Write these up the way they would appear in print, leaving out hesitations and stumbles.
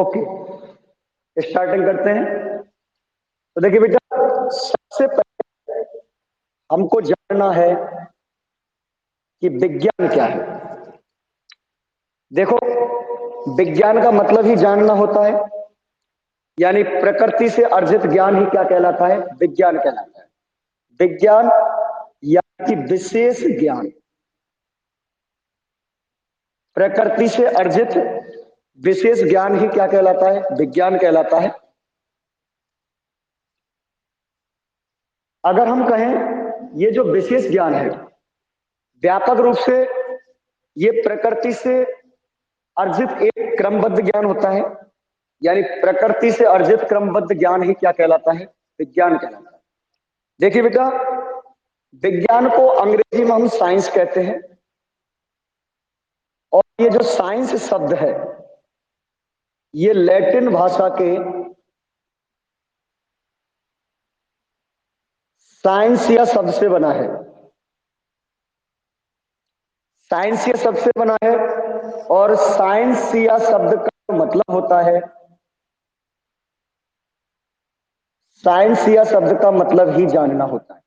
Okay, starting करते हैं। तो देखिए बेटा, सबसे पहले हमको जानना है कि विज्ञान क्या है। देखो, विज्ञान का मतलब ही जानना होता है, यानी प्रकृति से अर्जित ज्ञान ही क्या कहलाता है? विज्ञान कहलाता है। विज्ञान यानी कि विशेष ज्ञान, प्रकृति से अर्जित विशेष ज्ञान ही क्या कहलाता है? विज्ञान कहलाता है। अगर हम कहें ये जो विशेष ज्ञान है, व्यापक रूप से ये प्रकृति से अर्जित एक क्रमबद्ध ज्ञान होता है, यानी प्रकृति से अर्जित क्रमबद्ध ज्ञान ही क्या कहलाता है? विज्ञान कहलाता है। देखिए बेटा, विज्ञान को अंग्रेजी में हम साइंस कहते हैं, और ये जो साइंस शब्द है ये लैटिन भाषा के साइंसिया शब्द से बना है। साइंसिया शब्द से बना है, और साइंसिया शब्द का मतलब होता है, साइंसिया शब्द का मतलब ही जानना होता है।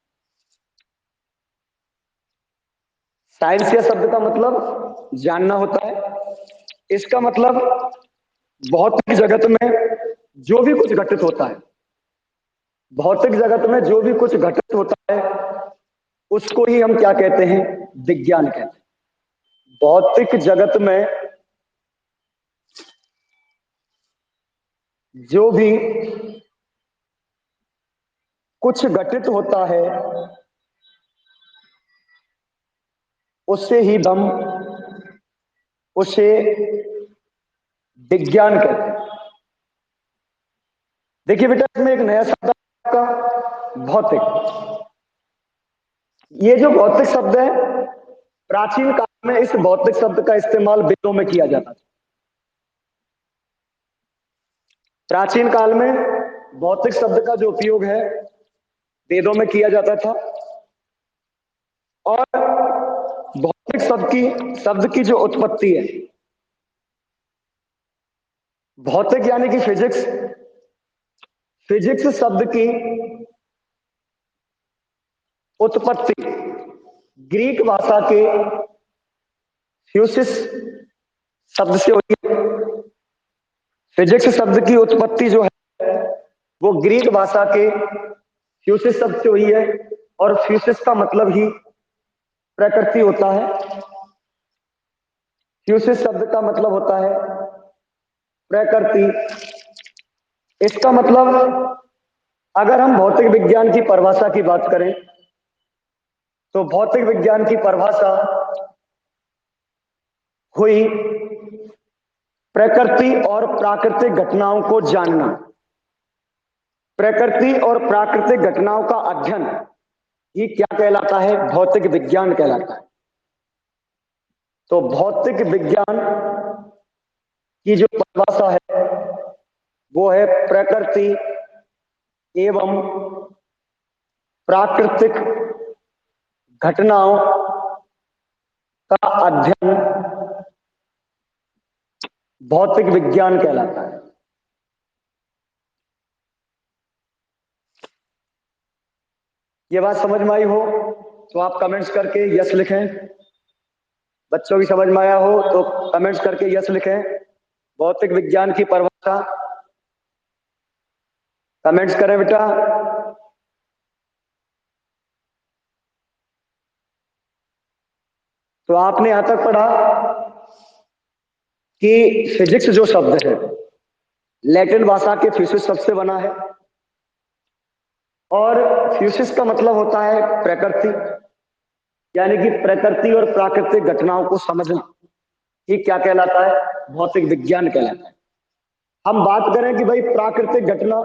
साइंसिया शब्द का मतलब जानना होता है। इसका मतलब भौतिक जगत में जो भी कुछ घटित होता है, भौतिक जगत में जो भी कुछ घटित होता है उसको ही हम क्या कहते हैं? विज्ञान कहते हैं। भौतिक जगत में जो भी कुछ घटित होता है उससे ही हम उसे विज्ञान कहते हैं। देखिए बेटा, इसमें एक नया शब्द का भौतिक। ये जो भौतिक शब्द है, प्राचीन काल में इस भौतिक शब्द का इस्तेमाल वेदों में किया जाता था। प्राचीन काल में भौतिक शब्द का जो उपयोग है वेदों में किया जाता था, और भौतिक शब्द की जो उत्पत्ति है, भौतिक यानी कि फिजिक्स, फिजिक्स शब्द की उत्पत्ति ग्रीक भाषा के फ्यूसिस शब्द से हुई है। फिजिक्स शब्द की उत्पत्ति जो है वो ग्रीक भाषा के फ्यूसिस शब्द से हुई है, और फ्यूसिस का मतलब ही प्रकृति होता है। फ्यूसिस शब्द का मतलब होता है प्रकृति। इसका मतलब, अगर हम भौतिक विज्ञान की परिभाषा की बात करें तो भौतिक विज्ञान की परिभाषा हुई प्रकृति और प्राकृतिक घटनाओं को जानना। प्रकृति और प्राकृतिक घटनाओं का अध्ययन ये क्या कहलाता है? भौतिक विज्ञान कहलाता है। तो भौतिक विज्ञान की जो परिभाषा है वो है प्रकृति एवं प्राकृतिक घटनाओं का अध्ययन भौतिक विज्ञान कहलाता है। ये बात समझ में आई हो तो आप कमेंट्स करके यस लिखें। बच्चों की समझ में आया हो तो कमेंट्स करके यस लिखें। भौतिक विज्ञान की परिभाषा कमेंट्स करें बेटा। तो आपने यहां तक पढ़ा कि फिजिक्स जो शब्द है लैटिन भाषा के फ्यूसिस शब्द से बना है, और फ्यूसिस का मतलब होता है प्रकृति, यानी कि प्रकृति और प्राकृतिक घटनाओं को समझना ये क्या कहलाता है? भौतिक विज्ञान कहलाता है। हम बात करें कि भाई प्राकृतिक घटना,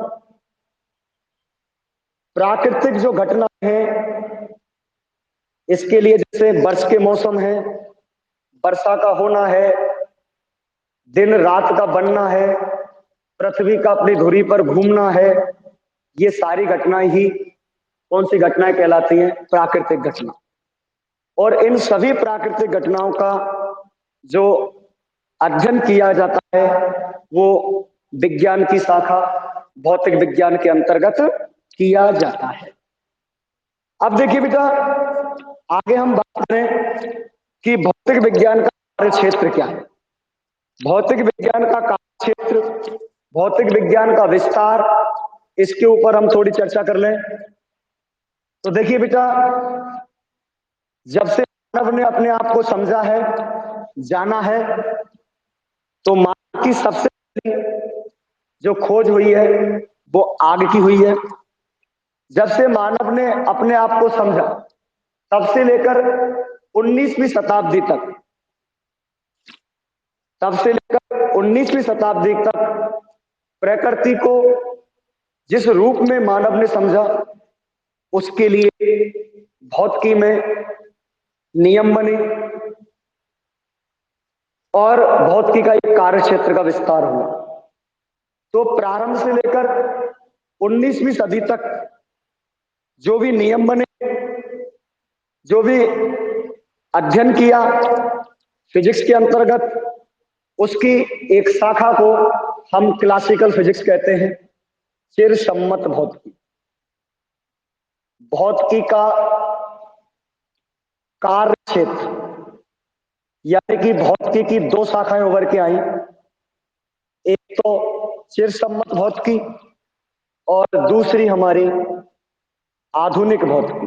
प्राकृतिक जो घटना है इसके लिए जैसे वर्ष के मौसम है, वर्षा का होना है, दिन रात का बनना है, पृथ्वी का अपनी धुरी पर घूमना है, ये सारी घटनाएं ही कौन सी घटनाएं कहलाती हैं? प्राकृतिक घटना। और इन सभी प्राकृतिक घटनाओं का जो अध्ययन किया जाता है वो विज्ञान की शाखा भौतिक विज्ञान के अंतर्गत किया जाता है। अब देखिए बेटा, आगे हम बात करें कि भौतिक विज्ञान का कार्य क्षेत्र क्या है। भौतिक विज्ञान का कार्य क्षेत्र, भौतिक विज्ञान का विस्तार, इसके ऊपर हम थोड़ी चर्चा कर लें। तो देखिए बेटा, जब से मानव ने अपने आप को समझा है, जाना है, तो मानव की सबसे पहली जो खोज हुई है वो आग की हुई है। जब से मानव ने अपने आप को समझा, तब से लेकर 19वीं शताब्दी तक, तब से लेकर 19वीं शताब्दी तक प्रकृति को जिस रूप में मानव ने समझा, उसके लिए भौतिकी में नियम बने और भौतिकी का एक कार्य क्षेत्र का विस्तार हुआ। तो प्रारंभ से लेकर 19वीं सदी तक जो भी नियम बने, जो भी अध्ययन किया फिजिक्स के अंतर्गत, उसकी एक शाखा को हम क्लासिकल फिजिक्स कहते हैं, चिरसम्मत भौतिकी। भौतिकी का कार्य क्षेत्र, यानी कि भौतिकी की दो शाखाएं उभर के आई। एक तो चिरसम्मत भौतिकी और दूसरी हमारी आधुनिक भौतिकी।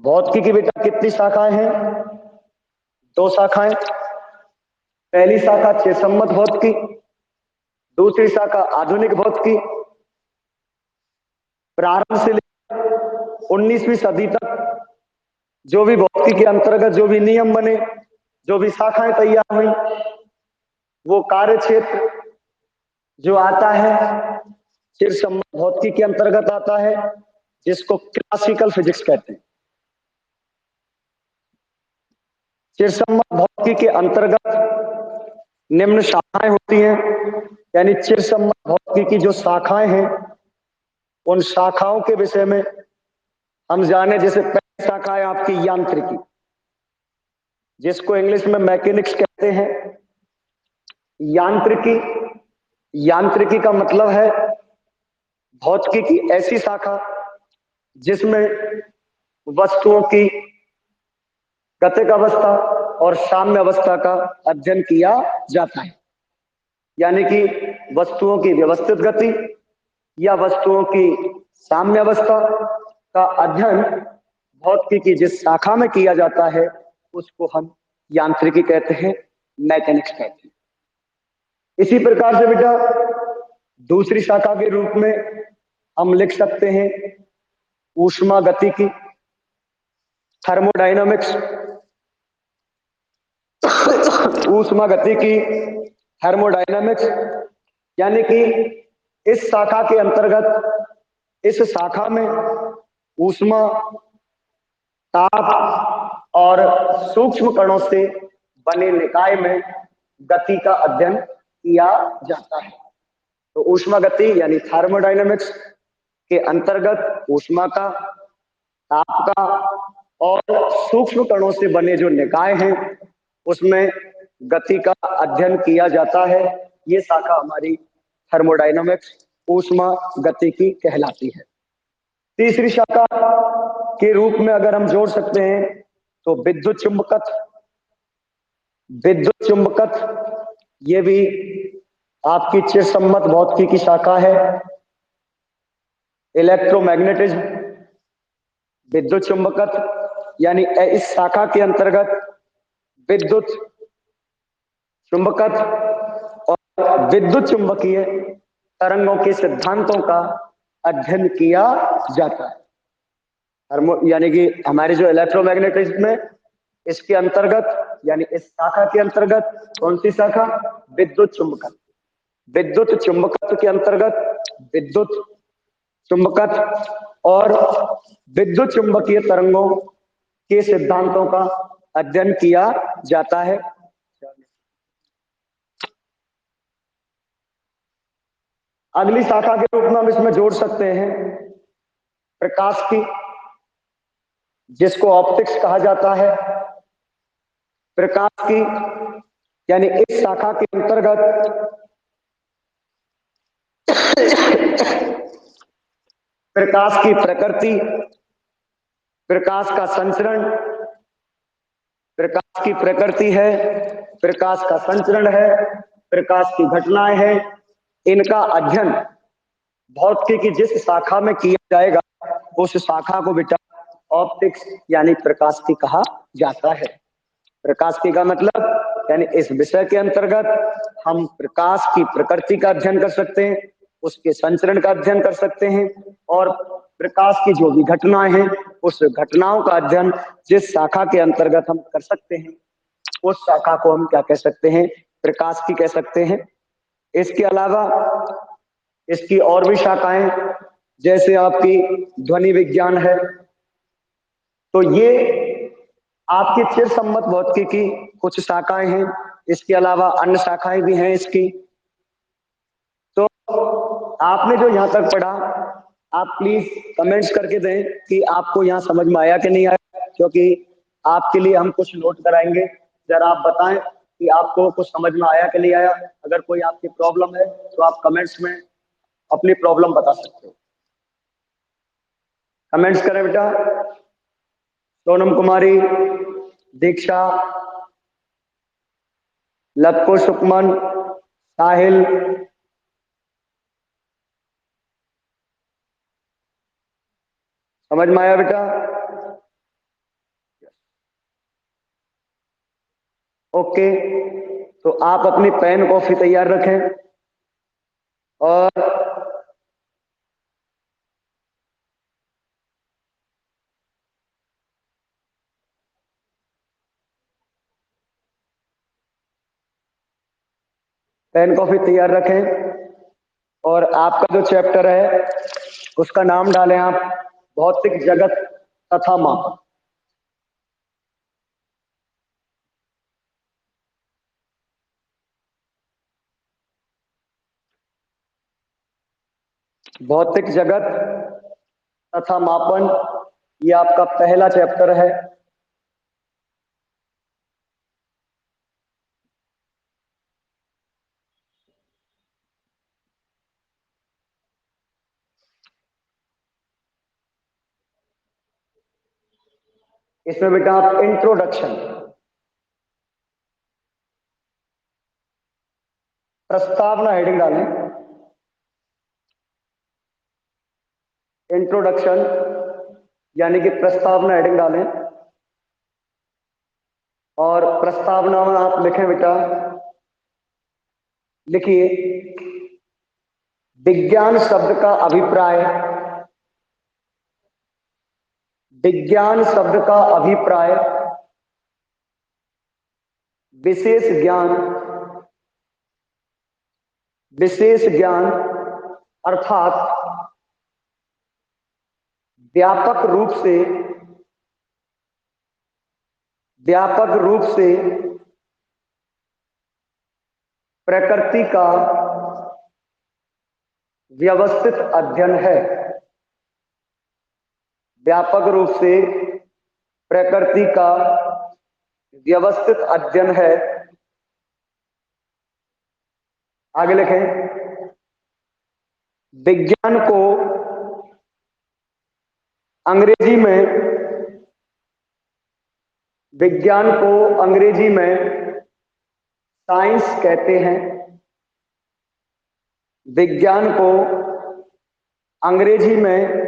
भौतिकी की बेटा कितनी शाखाएं हैं? दो शाखाएं। पहली शाखा चिरसम्मत भौतिकी, दूसरी शाखा आधुनिक भौतिकी। प्रारंभ से लेकर 19वीं सदी तक जो भी भौतिकी के अंतर्गत जो भी नियम बने, जो भी शाखाएं तैयार हुई, वो कार्य क्षेत्र जो आता है चिरसम्मत भौतिकी के अंतर्गत आता है, जिसको क्लासिकल फिजिक्स कहते हैं। चिरसम्मत भौतिकी के अंतर्गत निम्न शाखाएं होती हैं, यानी चिरसम्मत भौतिकी की जो शाखाएं हैं, उन शाखाओं के विषय में हम जाने। जैसे पहली शाखा है आपकी यांत्रिकी, जिसको इंग्लिश में मैकेनिक्स कहते हैं। यांत्रिकी, यांत्रिकी का मतलब है भौतिकी की ऐसी शाखा जिसमें वस्तुओं की गतिक अवस्था और साम्य अवस्था का अध्ययन किया जाता है। यानी कि वस्तुओं की व्यवस्थित गति या वस्तुओं की साम्य अवस्था का अध्ययन भौतिकी की जिस शाखा में किया जाता है, उसको हम यांत्रिकी कहते हैं, मैकेनिक्स कहते हैं। इसी प्रकार से बेटा दूसरी शाखा के रूप में हम लिख सकते हैं ऊष्मा गतिकी, थर्मोडायनामिक्स। ऊष्मा गतिकी, थर्मोडायनामिक्स, यानी कि इस शाखा के अंतर्गत, इस शाखा में ऊष्मा, ताप और सूक्ष्म कणों से बने निकाय में गति का अध्ययन किया जाता है। तो ऊष्मा गति यानी थर्मोडायनामिक्स के अंतर्गत ऊष्मा का, ताप का और सूक्ष्म कणों से बने जो निकाय हैं, उसमें गति का अध्ययन किया जाता है। ये शाखा हमारी थर्मोडायनामिक्स, ऊष्मा गतिकी कहलाती है। तीसरी शाखा के रूप में अगर हम जोड़ सकते हैं तो विद्युत चुंबकत्व। विद्युत चुंबकत्व ये भी आपकी चिरसम्मत भौतिकी की शाखा है। इलेक्ट्रोमैग्नेटिज्म, विद्युत चुंबकत्व, यानी इस शाखा के अंतर्गत विद्युत चुंबकत्व और विद्युत चुंबकीय तरंगों के सिद्धांतों का अध्ययन किया जाता है। यानी कि हमारी जो इलेक्ट्रोमैग्नेटिज्म है, इसके अंतर्गत यानी इस शाखा के अंतर्गत कौन सी शाखा? विद्युत चुंबकत्व। विद्युत चुंबकत्व के अंतर्गत विद्युत चुंबकत्व और विद्युत चुंबकीय तरंगों के सिद्धांतों का अध्ययन किया जाता है। अगली शाखा के रूप में हम इसमें जोड़ सकते हैं प्रकाश की, जिसको ऑप्टिक्स कहा जाता है। प्रकाश की यानी इस शाखा के अंतर्गत प्रकाश की प्रकृति, प्रकाश का संचरण, प्रकाश की प्रकृति है, प्रकाश का संचरण है, प्रकाश की घटनाएं हैं, इनका अध्ययन भौतिकी की जिस शाखा में किया जाएगा उस शाखा को बेटा ऑप्टिक्स यानी प्रकाशिकी कहा जाता है। प्रकाशिकी का मतलब यानी इस विषय के अंतर्गत हम प्रकाश की प्रकृति का अध्ययन कर सकते हैं, उसके संचरण का अध्ययन कर सकते हैं और प्रकाश की जो भी घटनाएं हैं उस घटनाओं का अध्ययन जिस शाखा के अंतर्गत हम कर सकते हैं उस शाखा को हम क्या कह सकते हैं, प्रकाशिकी कह सकते हैं। इसके अलावा इसकी और भी शाखाएं जैसे आपकी ध्वनि विज्ञान है, तो ये आपकी चिर सम्मत भौतिकी की कुछ शाखाएं हैं। इसके अलावा अन्य शाखाएं भी हैं इसकी। तो आपने जो यहां तक पढ़ा आप प्लीज कमेंट्स करके दें कि आपको यहां समझ में आया कि नहीं आया, क्योंकि आपके लिए हम कुछ नोट कराएंगे। जरा आप बताएं कि आपको कुछ समझ में आया कि नहीं आया। अगर कोई आपकी प्रॉब्लम है तो आप कमेंट्स में अपनी प्रॉब्लम बता सकते हो। कमेंट्स करें बेटा। सोनम कुमारी, दीक्षा, लतको सुकमन, साहिल, समझ में आया बेटा? ओके, तो आप अपनी पेन कॉपी तैयार रखें और पेन कॉपी तैयार रखें और आपका जो चैप्टर है उसका नाम डालें आप भौतिक जगत तथा माप। भौतिक जगत तथा मापन, ये आपका पहला चैप्टर है। इसमें बेटा आप इंट्रोडक्शन, प्रस्तावना हेडिंग डालें। इंट्रोडक्शन यानी कि प्रस्तावना हेडिंग डालें और प्रस्तावना में आप लिखें बेटा, लिखिए विज्ञान शब्द का अभिप्राय, विज्ञान शब्द का अभिप्राय विशेष ज्ञान, विशेष ज्ञान अर्थात व्यापक रूप से, व्यापक रूप से प्रकृति का व्यवस्थित अध्ययन है। व्यापक रूप से प्रकृति का व्यवस्थित अध्ययन है। आगे लिखें विज्ञान को अंग्रेजी में, विज्ञान को अंग्रेजी में साइंस कहते हैं। विज्ञान को अंग्रेजी में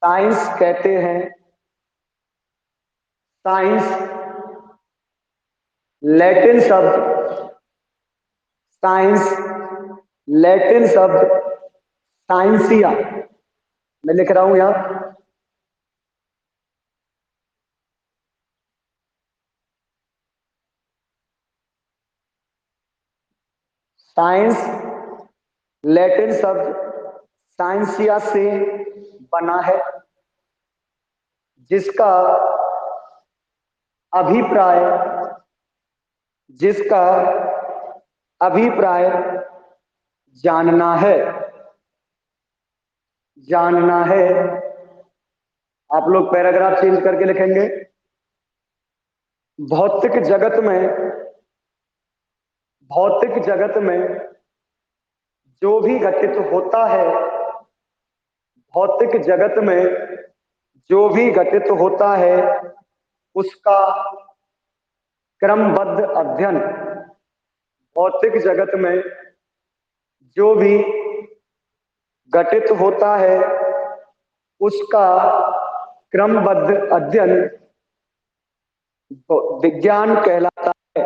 साइंस कहते हैं। साइंस लैटिन शब्द, साइंस लैटिन शब्द साइंसिया, मैं लिख रहा हूं यहां साइंस लैटिन शब्द साइंसिया से बना है, जिसका अभिप्राय, जिसका अभिप्राय जानना है, जानना है। आप लोग पैराग्राफ चेंज करके लिखेंगे भौतिक जगत में भौतिक जगत में जो भी घटित होता है, भौतिक जगत में जो भी घटित होता है उसका क्रमबद्ध अध्ययन, भौतिक जगत में जो भी घटित होता है उसका क्रमबद्ध अध्ययन विज्ञान कहलाता है।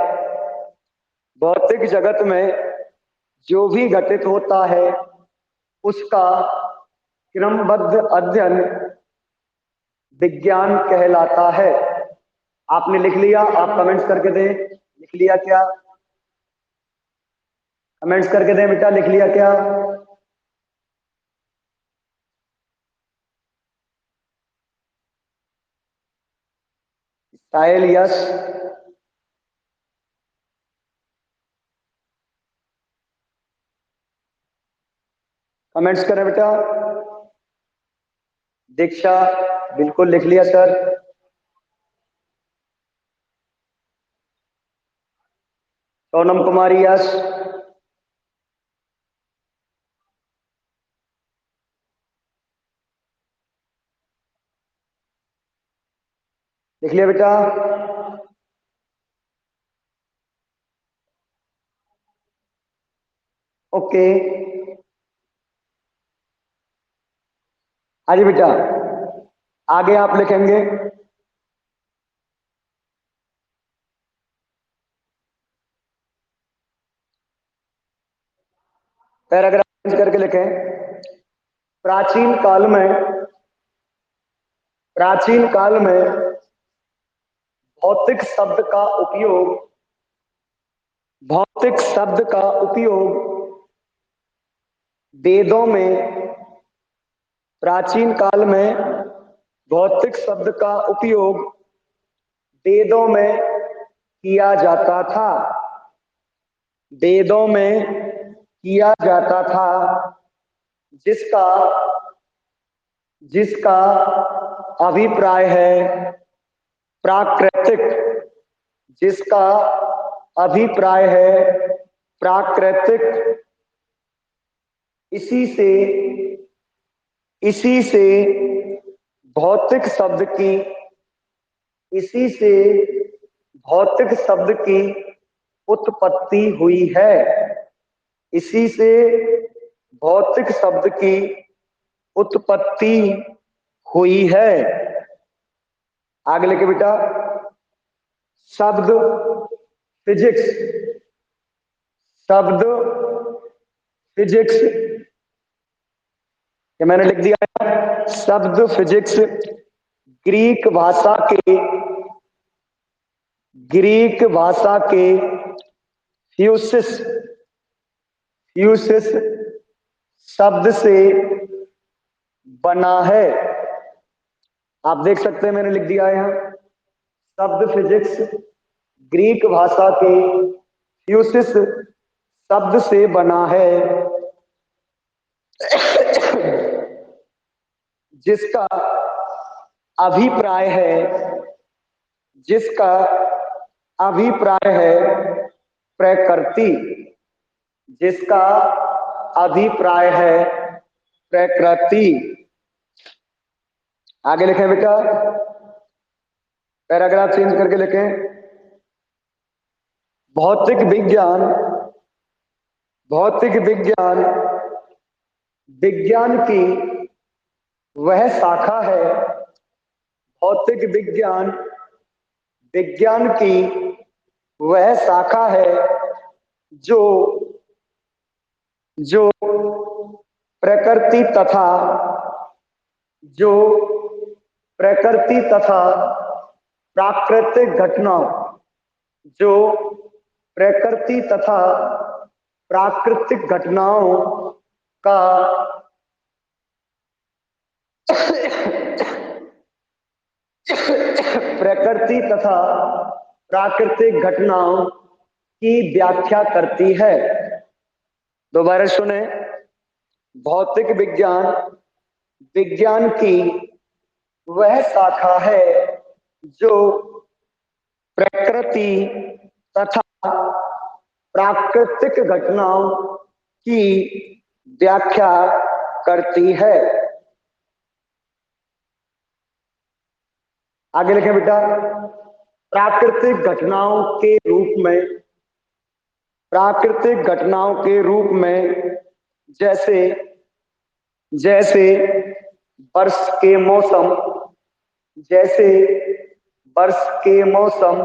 भौतिक जगत में जो भी घटित होता है उसका क्रमबद्ध अध्ययन विज्ञान कहलाता है। आपने लिख लिया? आप कमेंट्स करके दें, लिख लिया क्या? कमेंट्स करके दें बेटा, लिख लिया क्या? साहिल यस, कमेंट्स करें बेटा। दीक्षा बिल्कुल लिख लिया सर। सोनम कुमारी यस, लिख लिया बेटा। ओके, हाँ जी बेटा, आगे आप लिखेंगे। पैराग्राफ करके लिखें। प्राचीन काल में, प्राचीन काल में भौतिक शब्द का उपयोग, भौतिक शब्द का उपयोग वेदों में, प्राचीन काल में भौतिक शब्द का उपयोग वेदों में किया जाता था, वेदों में किया जाता था, जिसका जिसका अभिप्राय है प्राकृतिक, जिसका अभिप्राय है प्राकृतिक। इसी से इसी से भौतिक शब्द की, इसी से भौतिक शब्द की उत्पत्ति हुई है, इसी से भौतिक शब्द की उत्पत्ति हुई है। आगे लिखे बेटा। शब्द फिजिक्स, शब्द फिजिक्स, ये मैंने लिख दिया है। शब्द फिजिक्स ग्रीक भाषा के, ग्रीक भाषा के फ्यूसिस, फ्यूसिस शब्द से बना है। आप देख सकते हैं मैंने लिख दिया है यहां। शब्द फिजिक्स ग्रीक भाषा के फ्यूसिस शब्द से बना है, जिसका अभिप्राय है, जिसका अभिप्राय है प्रकृति, जिसका अभिप्राय है प्रकृति। आगे लिखें बेटा, पैराग्राफ चेंज करके लिखें। भौतिक विज्ञान, भौतिक विज्ञान विज्ञान की वह शाखा है, भौतिक विज्ञान विज्ञान की वह शाखा है जो जो प्रकृति तथा, जो प्रकृति तथा प्राकृतिक घटनाओं, जो प्रकृति तथा प्राकृतिक घटनाओं का प्रकृति तथा प्राकृतिक घटनाओं की व्याख्या करती है। दोबारा सुने। भौतिक विज्ञान विज्ञान की वह शाखा है जो प्रकृति तथा प्राकृतिक घटनाओं की व्याख्या करती है। आगे लिखें बेटा, प्राकृतिक घटनाओं के रूप में, प्राकृतिक घटनाओं के रूप में जैसे जैसे वर्ष के मौसम, जैसे वर्ष के मौसम,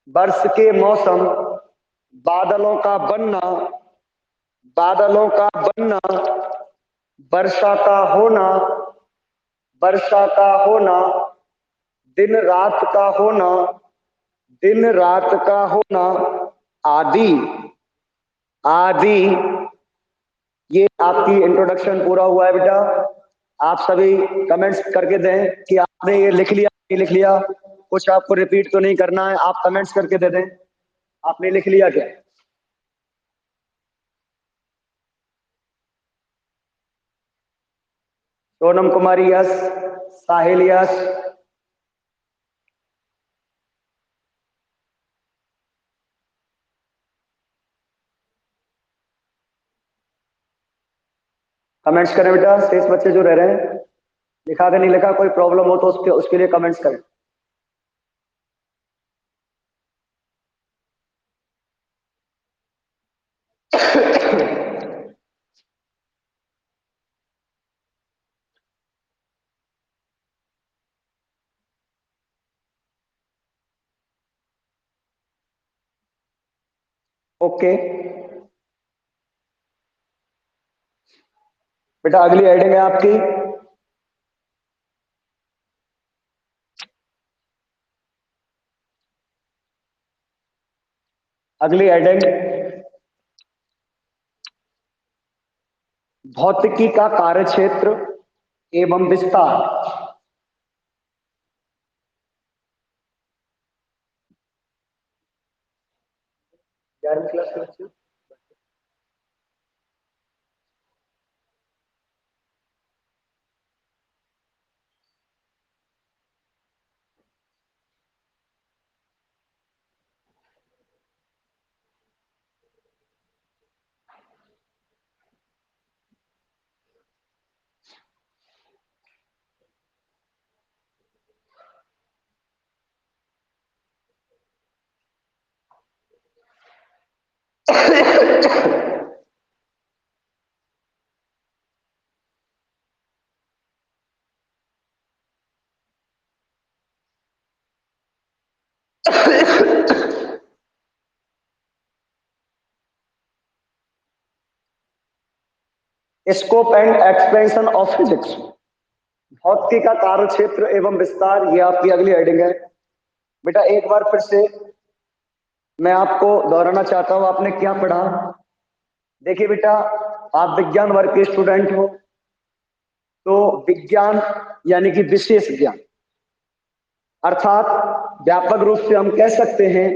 वर्ष के मौसम, बादलों का बनना, बादलों का बनना, वर्षा का होना, वर्षा का होना, दिन रात का होना, दिन रात का होना, आदि आदि। ये आपकी इंट्रोडक्शन पूरा हुआ है बेटा। आप सभी कमेंट्स करके दें कि आपने ये लिख लिया नहीं लिख लिया। कुछ आपको रिपीट तो नहीं करना है, आप कमेंट्स करके दे दें आपने लिख लिया क्या। सोनम कुमारी यस, साहिल यस, कमेंट्स करें बेटा। शेष बच्चे जो रह रहे हैं, लिखा के नहीं लिखा, कोई प्रॉब्लम हो तो उसके लिए कमेंट्स करें। ओके बेटा, अगली हेडिंग है आपकी अगली हेडिंग भौतिकी का कार्यक्षेत्र एवं विस्तार। 11वीं क्लास के बच्चे scope and expansion of physics, भौतिकी का कार्यक्षेत्र एवं विस्तार, ये आपकी अगली हेडिंग है बेटा। एक बार फिर से मैं आपको दोहराना चाहता हूं, आपने क्या पढ़ा। देखिए बेटा, आप विज्ञान वर्ग के स्टूडेंट हो, तो विज्ञान यानी कि विशेष ज्ञान, अर्थात व्यापक रूप से हम कह सकते हैं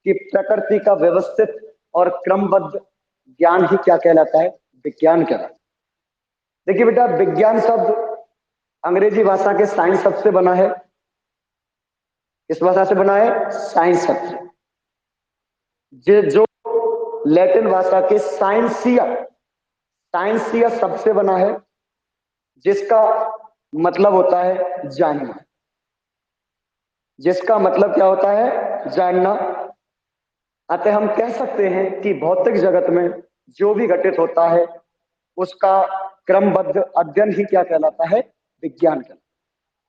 कि प्रकृति का व्यवस्थित और क्रमबद्ध ज्ञान ही क्या कहलाता है, विज्ञान कहलाता है। देखिए बेटा, विज्ञान शब्द अंग्रेजी भाषा के साइंस शब्द से बना है। किस भाषा से बना है, साइंस शब्द से। जो लैटिन भाषा के साइंसिया, साइंसिया शब्द से बना है, जिसका मतलब होता है जानना। जिसका मतलब क्या होता है, जानना। अतः हम कह सकते हैं कि भौतिक जगत में जो भी घटित होता है उसका क्रमबद्ध अध्ययन ही क्या कहलाता है, विज्ञान कहलाता है।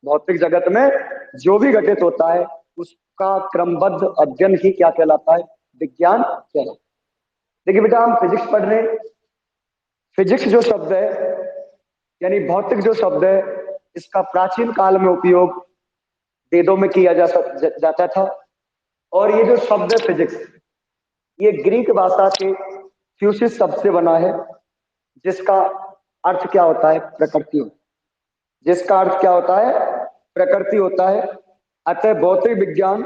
भौतिक जगत में जो भी घटित होता है उसका क्रमबद्ध अध्ययन ही क्या कहलाता है, विज्ञान कहलाता है। देखिए बेटा, हम फिजिक्स पढ़ रहे हैं। फिजिक्स जो शब्द है यानी भौतिक जो शब्द है, इसका प्राचीन काल में उपयोग वेदों में किया जाता था। और ये जो शब्द है फिजिक्स, ये ग्रीक भाषा के फ्यूसिस शब्द से बना है, जिसका अर्थ क्या होता है, प्रकृति होता है। जिसका अर्थ क्या होता है, प्रकृति होता है। अतः भौतिक विज्ञान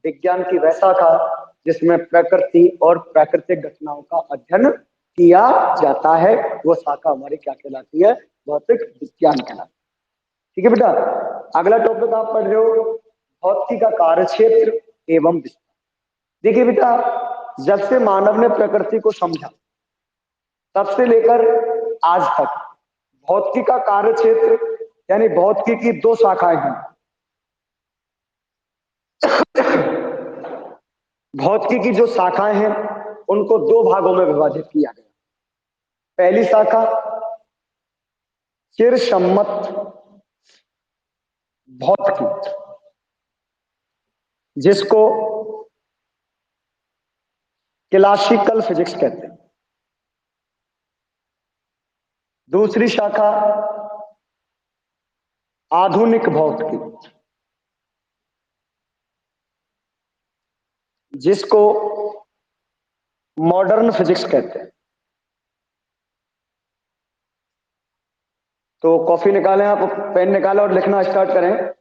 विज्ञान की वह शाखा जिसमें प्रकृति और प्राकृतिक घटनाओं का अध्ययन किया जाता है, वो शाखा हमारी क्या कहलाती है, भौतिक विज्ञान कहलाती है। ठीक है बेटा। अगला टॉपिक आप पढ़ रहे हो भौतिकी का कार्यक्षेत्र एवं विस्तार। देखिए बेटा, जब से मानव ने प्रकृति को समझा तब से लेकर आज तक भौतिकी का कार्यक्षेत्र यानी भौतिकी की दो शाखाएं हैं। भौतिकी की जो शाखाएं हैं उनको दो भागों में विभाजित किया गया। पहली शाखा चिरसम्मत भौतिकी, जिसको क्लासिकल फिजिक्स कहते हैं। दूसरी शाखा आधुनिक भौतिकी, जिसको मॉडर्न फिजिक्स कहते हैं। तो कॉफी निकालें, आप पेन निकालें और लिखना स्टार्ट करें।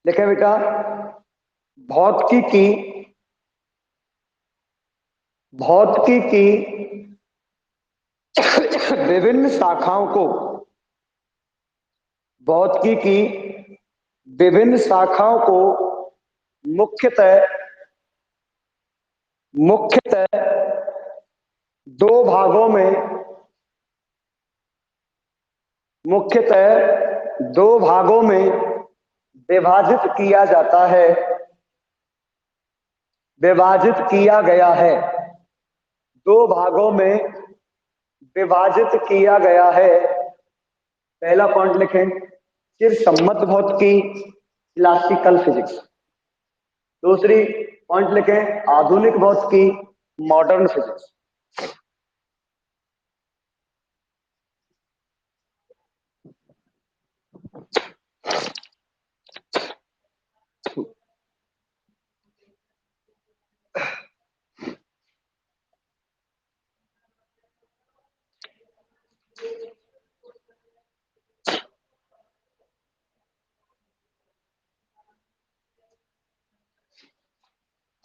लिखें बेटा, भौतिकी की विभिन्न शाखाओं को, भौतिकी की विभिन्न शाखाओं को मुख्यतः दो भागों में विभाजित किया जाता है, विभाजित किया गया है। दो भागों में विभाजित किया गया है। पहला पॉइंट लिखें, चिरसम्मत भौतिकी क्लासिकल फिजिक्स। दूसरी पॉइंट लिखें, आधुनिक भौतिकी मॉडर्न फिजिक्स।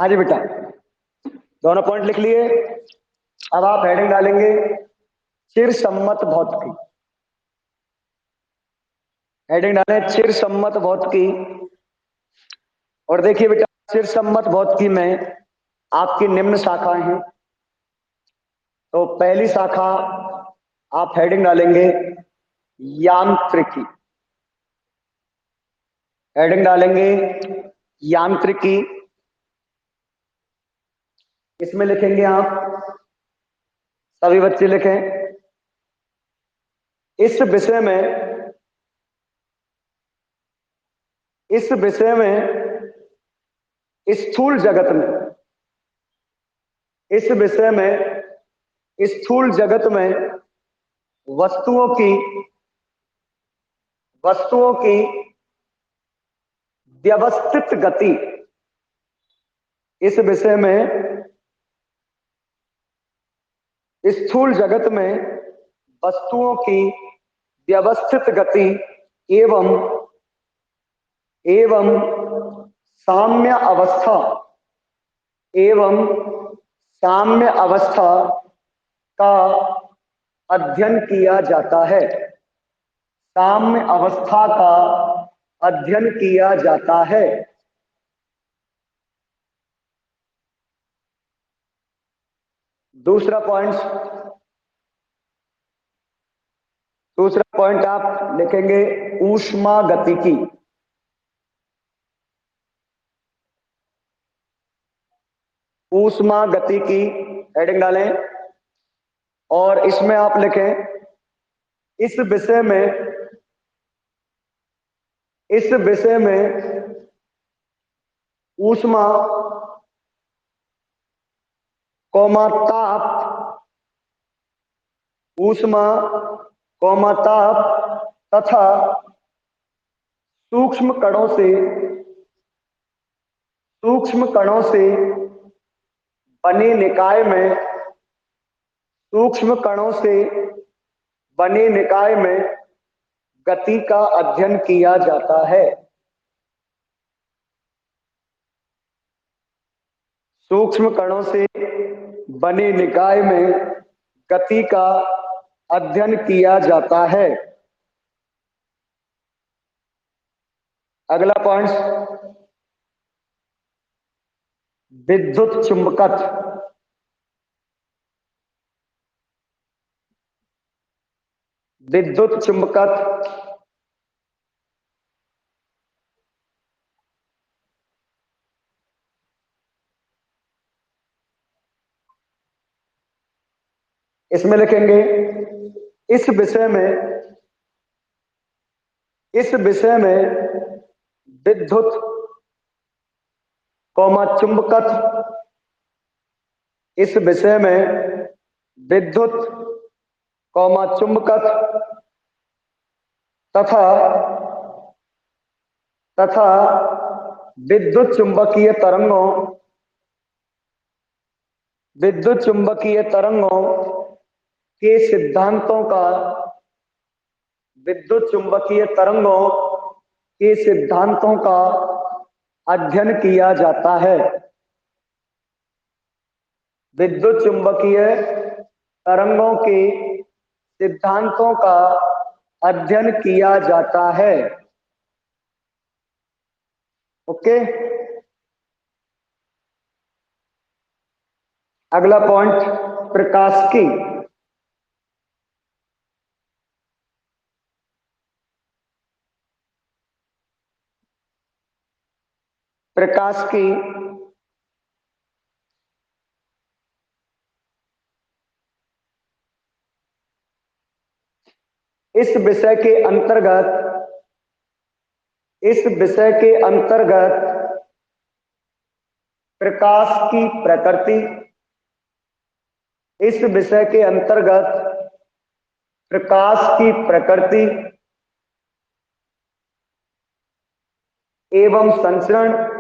हाँ जी बेटा, दोनों पॉइंट लिख लिए। अब आप हेडिंग डालेंगे चिरसम्मत भौतिकी। हेडिंग डालें चिरसम्मत भौतिकी। और देखिए बेटा, चिरसम्मत भौतिकी में आपकी निम्न शाखाएं हैं। तो पहली शाखा आप हेडिंग डालेंगे यांत्रिकी। हेडिंग डालेंगे यांत्रिकी। इसमें लिखेंगे आप, सभी बच्चे लिखें, इस विषय में स्थूल जगत में, इस विषय में स्थूल जगत में वस्तुओं की व्यवस्थित गति, इस विषय में स्थूल जगत में वस्तुओं की व्यवस्थित गति एवं साम्य अवस्था का अध्ययन किया जाता है। साम्य अवस्था का अध्ययन किया जाता है। दूसरा पॉइंट आप लिखेंगे ऊष्मागतिकी। ऊष्मागतिकी हेडिंग डालें और इसमें आप लिखें, इस विषय में ऊष्मा ताप तथा सूक्ष्म कणों से बने निकाय में गति का अध्ययन किया जाता है। सूक्ष्म कणों से बने निकाय में गति का अध्ययन किया जाता है। अगला पॉइंट, विद्युत चुंबकत्व। विद्युत चुंबकत्व इसमें लिखेंगे, इस विषय में विद्युत कौमा चुंबकत्व, इस विषय में विद्युत कौमा चुंबकत्व तथा तथा विद्युत चुंबकीय तरंगों, विद्युत चुंबकीय तरंगों के सिद्धांतों का, विद्युत चुंबकीय तरंगों के सिद्धांतों का अध्ययन किया जाता है। विद्युत चुंबकीय तरंगों के सिद्धांतों का अध्ययन किया जाता है। ओके। अगला पॉइंट, प्रकाशिकी। प्रकाशिकी इस विषय के अंतर्गत, इस विषय के अंतर्गत प्रकाश की प्रकृति, इस विषय के अंतर्गत प्रकाश की प्रकृति एवं संचरण,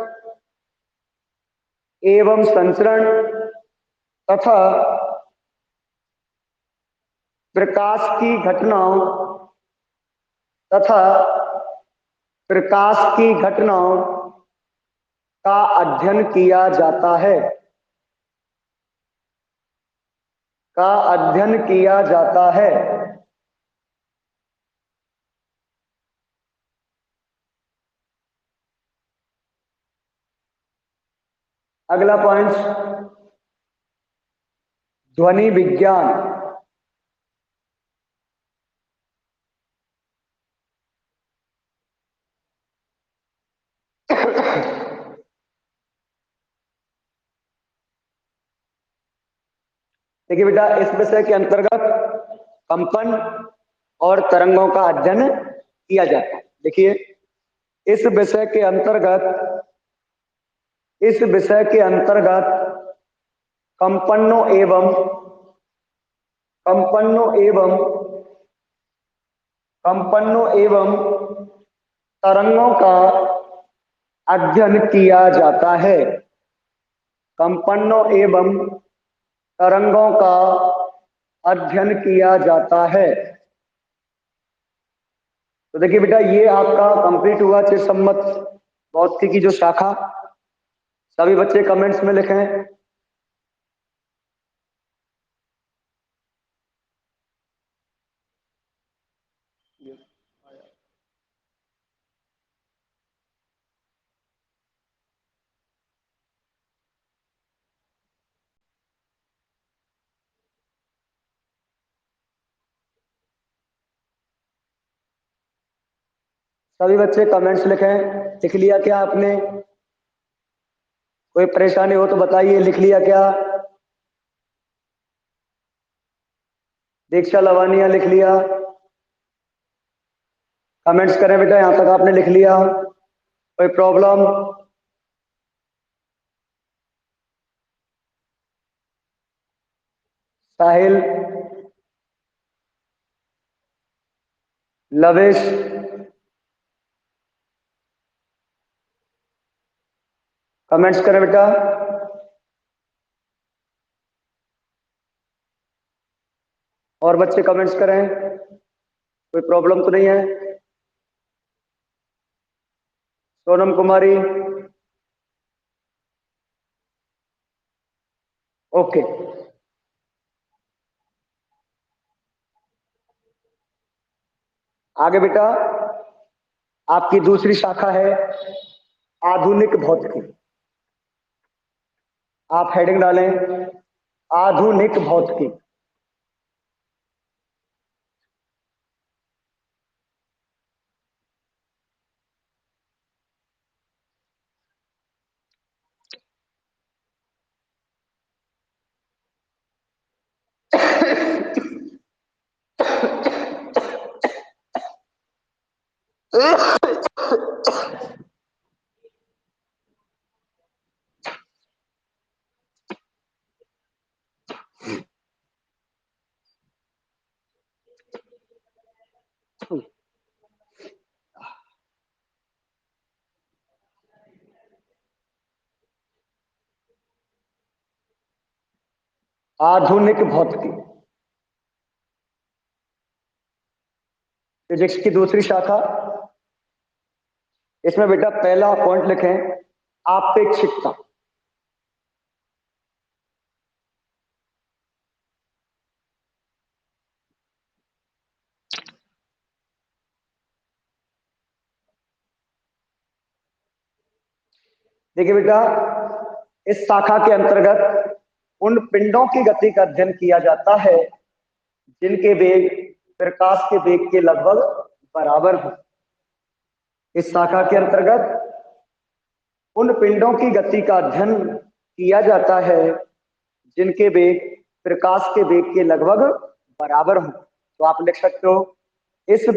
एवं संचरण तथा प्रकाश की घटनाओं, तथा प्रकाश की घटनाओं का अध्ययन किया जाता है, का अध्ययन किया जाता है। अगला पॉइंट, ध्वनि विज्ञान। देखिए बेटा, इस विषय के अंतर्गत कंपन और तरंगों का अध्ययन किया जाता है। देखिए, इस विषय के अंतर्गत, इस विषय के अंतर्गत कंपनों एवं, कंपनों एवं, कंपनों एवं तरंगों का अध्ययन किया जाता है। कंपनों एवं तरंगों का अध्ययन किया जाता है। तो देखिए बेटा, ये आपका कंप्लीट हुआ चिरसम्मत भौतिकी की जो शाखा। सभी बच्चे कमेंट्स में लिखें। सभी बच्चे कमेंट्स लिखें। लिख लिया क्या आपने? कोई परेशानी हो तो बताइए। लिख लिया क्या? दीक्षा लवानिया लिख लिया? कमेंट्स करें बेटा, यहां तक आपने लिख लिया? कोई प्रॉब्लम? साहिल, लवेश, कमेंट्स करें बेटा। और बच्चे कमेंट्स करें। कोई प्रॉब्लम तो नहीं है? सोनम कुमारी, ओके। आगे बेटा, आपकी दूसरी शाखा है आधुनिक भौतिकी। आप हेडिंग डालें आधुनिक भौतिकी। आधुनिक भौतिकी फिजिक्स की दूसरी शाखा। इसमें बेटा पहला पॉइंट लिखें आपेक्षिकता। देखिए बेटा, इस शाखा के अंतर्गत उन पिंडों की गति का अध्ययन किया जाता है जिनके वेग प्रकाश के वेग के लगभग बराबर हो। इस शाखा के अंतर्गत उन पिंडों की गति का अध्ययन किया जाता है जिनके वेग प्रकाश के वेग के लगभग बराबर हो। तो आप लिख सकते हो इस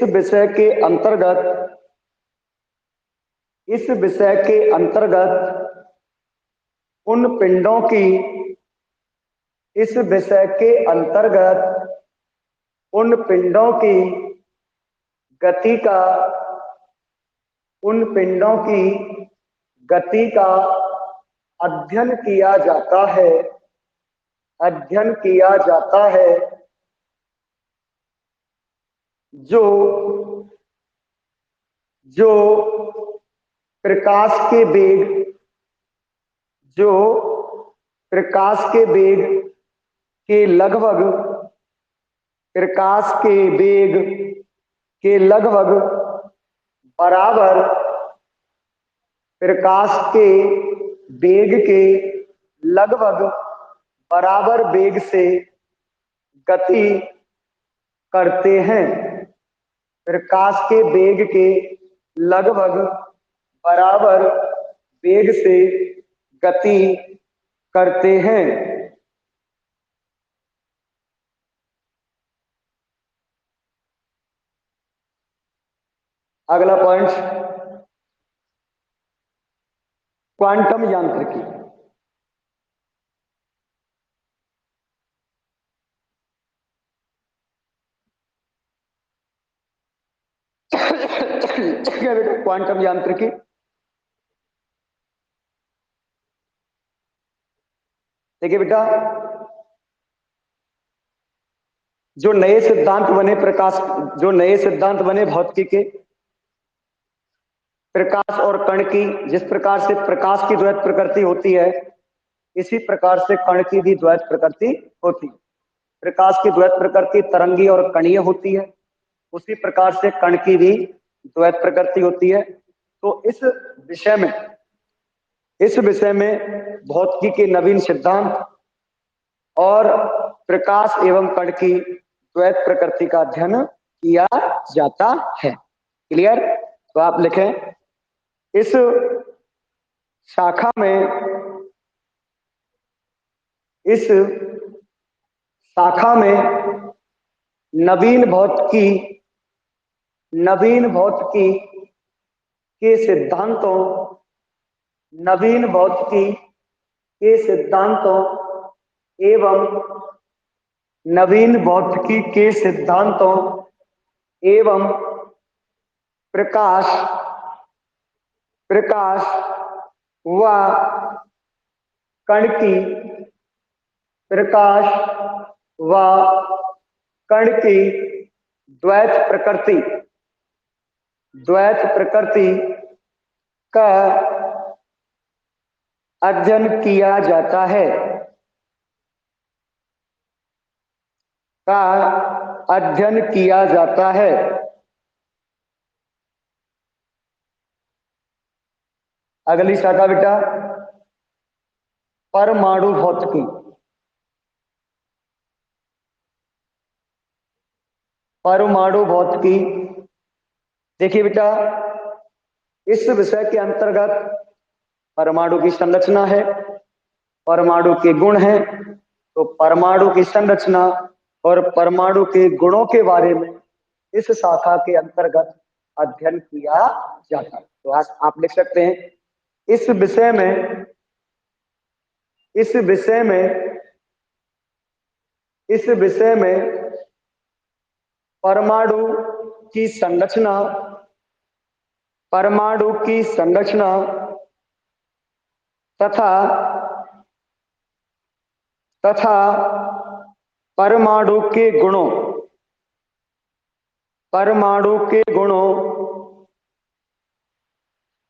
विषय के अंतर्गत उन पिंडों की इस विषय के अंतर्गत उन पिंडों की गति का उन पिंडों की गति का अध्ययन किया जाता है जो जो प्रकाश के वेग जो प्रकाश के वेग के लगभग प्रकाश के वेग के लगभग बराबर प्रकाश के वेग के लगभग बराबर वेग से गति करते हैं। प्रकाश के वेग के लगभग बराबर वेग से गति करते हैं। अगला पॉइंट क्वांटम यांत्रिकी। क्या बेटा क्वांटम यांत्रिकी? देखिए बेटा, जो नए सिद्धांत बने भौतिकी के, प्रकाश और कण की, जिस प्रकार से प्रकाश की द्वैत प्रकृति होती है इसी प्रकार से कण की भी द्वैत प्रकृति होती है। प्रकाश की द्वैत प्रकृति तरंगी और कणीय होती है, उसी प्रकार से कण की भी द्वैत प्रकृति होती है। तो इस विषय में भौतिकी के नवीन सिद्धांत और प्रकाश एवं कण की द्वैत प्रकृति का अध्ययन किया जाता है। क्लियर? तो आप लिखें इस शाखा में नवीन भौतिकी के सिद्धांतों एवं प्रकाश व कण की द्वैत प्रकृति का अध्ययन किया जाता है अगली शाखा बेटा परमाणु भौतिकी। परमाणु भौतिकी, देखिए बेटा, इस विषय के अंतर्गत परमाणु की संरचना है, परमाणु के गुण हैं। तो परमाणु की संरचना और परमाणु के गुणों के बारे में इस शाखा के अंतर्गत अध्ययन किया जाता है। तो आज आप लिख सकते हैं इस विषय में, इस विषय में, इस विषय में परमाणु की संरचना, परमाणु की संरचना तथा तथा परमाणु के गुणों, परमाणु के गुणों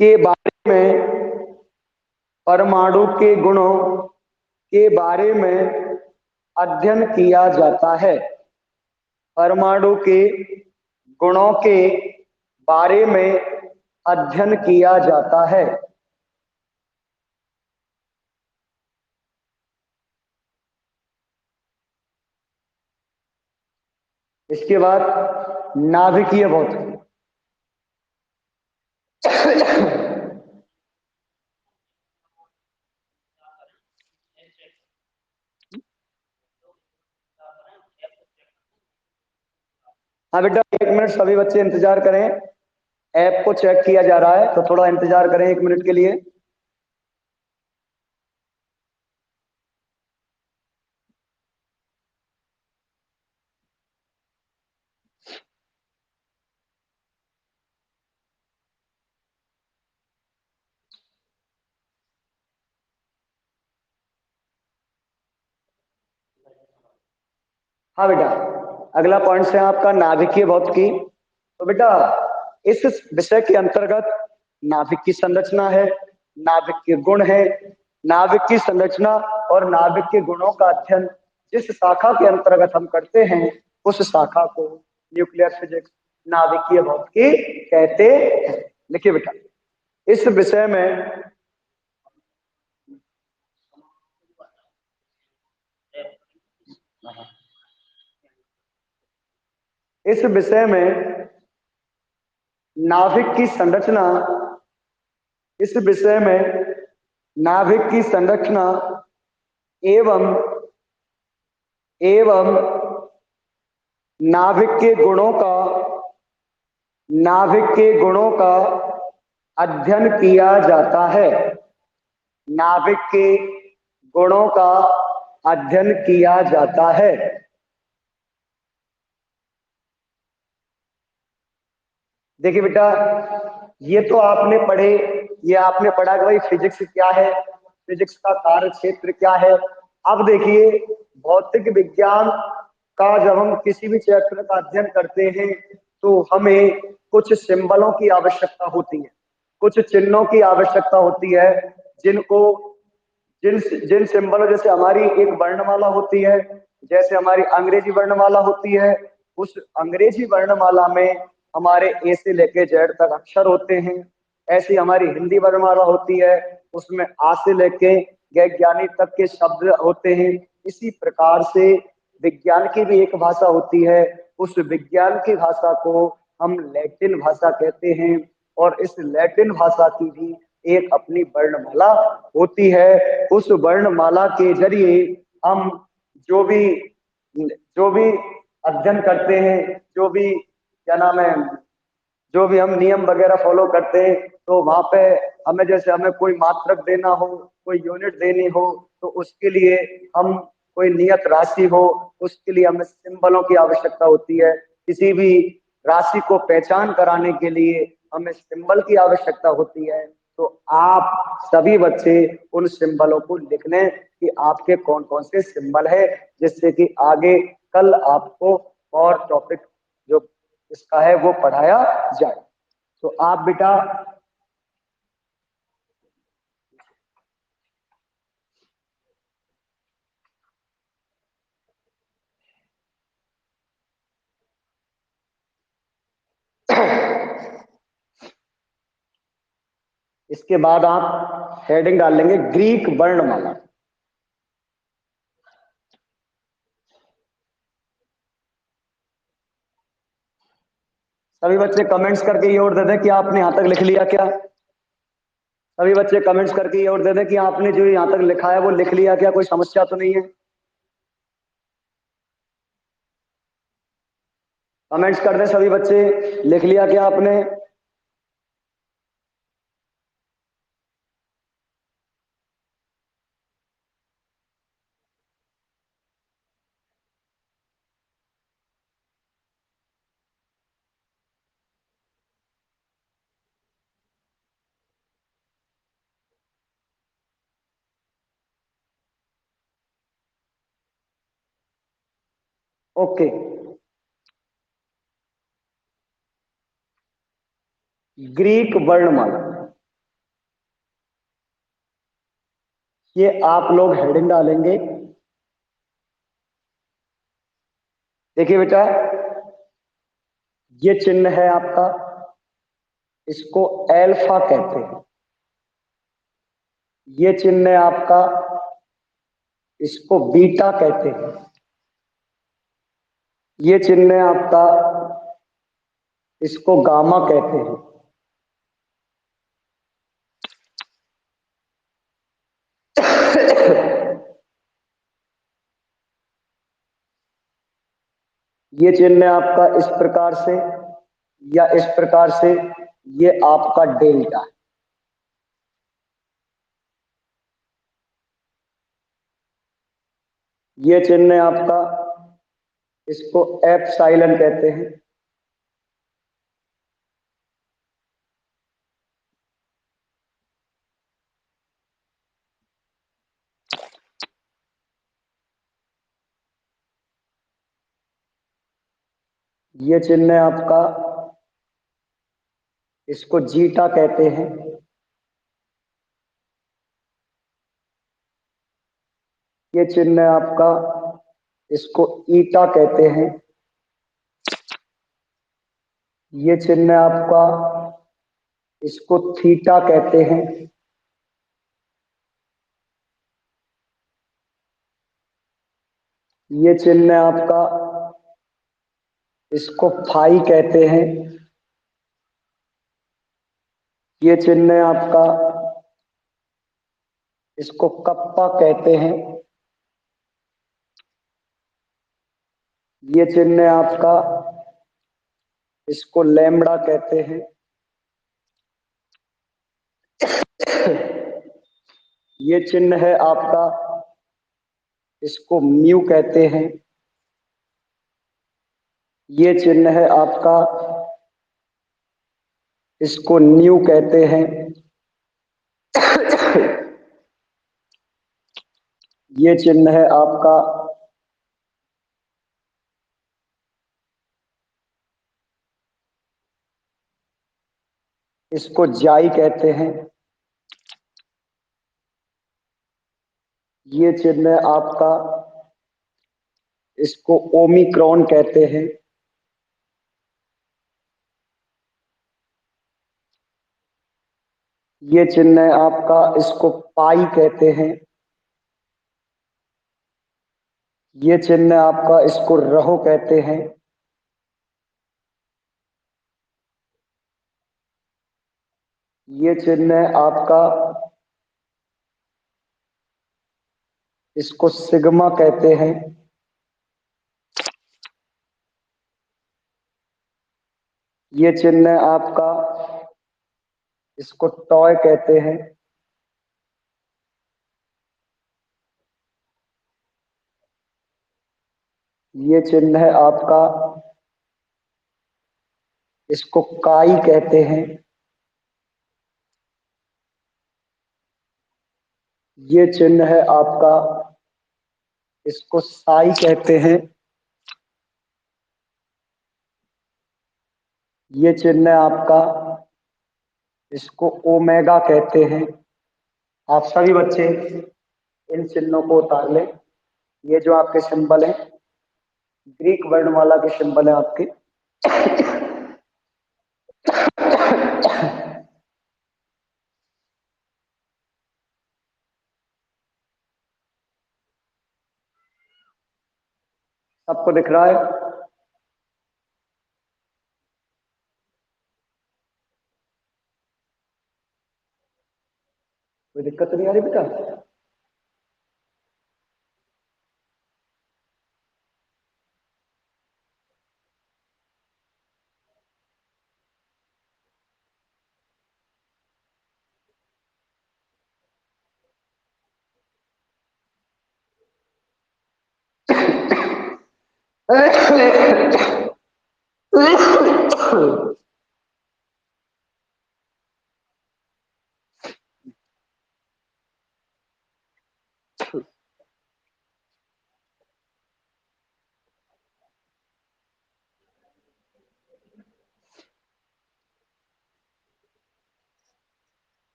के बारे में, परमाणु के गुणों के बारे में अध्ययन किया जाता है। परमाणु के गुणों के बारे में अध्ययन किया जाता है। इसके बाद नाभिकीय भौतिकी। हाँ बेटा, 1 मिनट सभी बच्चे इंतजार करें, ऐप को चेक किया जा रहा है, तो थोड़ा इंतजार करें 1 मिनट के लिए। हाँ बेटा, अगला पॉइंट है आपका नाभिकीय भौतिकी। तो बेटा, इस विषय के अंतर्गत नाभिक की संरचना है, नाभिक के गुण है, नाभिक की संरचना और नाभिक के गुणों का अध्ययन जिस शाखा के अंतर्गत हम करते हैं उस शाखा को न्यूक्लियर फिजिक्स, नाभिकीय भौतिकी कहते हैं। लिखिए बेटा, इस विषय में, इस विषय में नाभिक की संरचना, इस विषय में नाभिक की संरचना एवं एवं नाभिक के गुणों का, नाभिक के गुणों का अध्ययन किया जाता है। नाभिक के गुणों का अध्ययन किया जाता है। देखिए बेटा, ये तो आपने पढ़े, ये आपने पढ़ा कि भाई फिजिक्स क्या है, फिजिक्स का कार्य क्षेत्र क्या है। अब देखिए, भौतिक विज्ञान का जब हम किसी भी चैप्टर का अध्ययन करते हैं तो हमें कुछ सिंबलों की आवश्यकता होती है, कुछ चिन्हों की आवश्यकता होती है, जिनको, जिन जिन सिंबलों, जैसे हमारी एक वर्णमाला होती है, जैसे हमारी अंग्रेजी वर्णमाला होती है, उस अंग्रेजी वर्णमाला में हमारे ए से लेके जेड तक अक्षर होते हैं। ऐसी हमारी हिंदी वर्णमाला होती है, उसमें आ से लेके ज्ञानी तक के शब्द होते हैं। इसी प्रकार से विज्ञान की भी एक भाषा होती है, उस विज्ञान की भाषा को हम लैटिन भाषा कहते हैं, और इस लैटिन भाषा की भी एक अपनी वर्णमाला होती है। उस वर्णमाला के जरिए हम जो भी जो भी अध्ययन करते हैं, जो भी क्या नाम है, जो भी हम नियम वगैरह फॉलो करते हैं, तो वहां पे हमें, जैसे हमें कोई मात्रक देना हो, कोई यूनिट देनी हो, तो उसके लिए हम, कोई नियत राशि हो, उसके लिए हमें सिंबलों की आवश्यकता होती है। किसी भी राशि को पहचान कराने के लिए हमें सिंबल की आवश्यकता होती है। तो आप सभी बच्चे उन सिंबलों को लिख लें कि आपके कौन कौन से सिंबल है, जिससे कि आगे कल आपको और टॉपिक जो इसका है वो पढ़ाया जाए। तो आप बेटा, इसके बाद आप हेडिंग डाल लेंगे ग्रीक वर्णमाला। सभी बच्चे कमेंट्स करके ये और दे दें कि आपने यहां तक लिख लिया क्या। सभी बच्चे कमेंट्स करके ये और दे दें कि आपने जो यहां तक लिखा है वो लिख लिया क्या, कोई समस्या तो नहीं है। कमेंट्स कर दें सभी बच्चे, लिख लिया क्या आपने। ओके, ग्रीक वर्णमाला, ये आप लोग हेडिंग डालेंगे। देखिए बेटा, ये चिन्ह है आपका, इसको एल्फा कहते हैं। ये चिन्ह है आपका, इसको बीटा कहते हैं। ये चिन्ह है आपका, इसको गामा कहते हैं। ये चिन्ह है आपका इस प्रकार से या इस प्रकार से, ये आपका डेल्टा है। ये चिन्ह है आपका, इसको एप्सिलॉन कहते हैं। ये चिन्ह है आपका, इसको जीटा कहते हैं। ये चिन्ह है आपका, इसको ईटा कहते हैं। ये चिन्ह है आपका, इसको थीटा कहते हैं। ये चिन्ह है आपका, इसको फाई कहते हैं। ये चिन्ह है आपका, इसको कप्पा कहते हैं। ये चिन्ह है आपका, इसको लैम्बडा कहते हैं। ये चिन्ह है आपका, इसको म्यू कहते हैं। ये चिन्ह है आपका, इसको न्यू कहते हैं। ये चिन्ह है आपका, इसको जाई कहते हैं। ये चिन्ह है आपका, इसको ओमिक्रॉन कहते हैं। ये चिन्ह है आपका, इसको पाई कहते हैं। ये चिन्ह है आपका, इसको रहो कहते हैं। ये चिन्ह है आपका, इसको सिग्मा कहते हैं। ये चिन्ह है आपका, इसको टॉय कहते हैं। ये चिन्ह है आपका, इसको काई कहते हैं। ये चिन्ह है आपका, इसको साई कहते हैं। ये चिन्ह है आपका, इसको ओमेगा कहते हैं। आप सभी बच्चे इन चिन्हों को उतार लें। ये जो आपके सिंबल हैं, ग्रीक वर्णमाला के सिंबल हैं आपके। सबको दिख रहा है? कोई दिक्कत तो नहीं आ रही बेटा?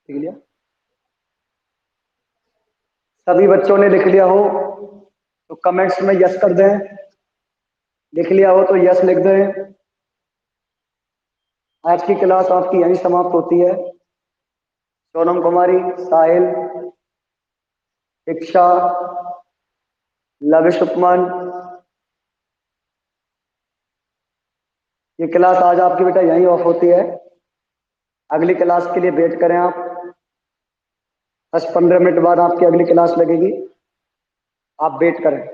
लिख लिया? सभी बच्चों ने लिख लिया हो तो कमेंट्स में यस कर दें। लिख लिया हो तो यस लिख दें। आज की क्लास आपकी यहीं समाप्त होती है। सोनम कुमारी, साहिल, दीक्षा, लविश उपमान, ये क्लास आज आपकी बेटा यहीं ऑफ होती है। अगली क्लास के लिए वेट करें आप। 10-15 मिनट बाद आपकी अगली क्लास लगेगी, आप वेट करें।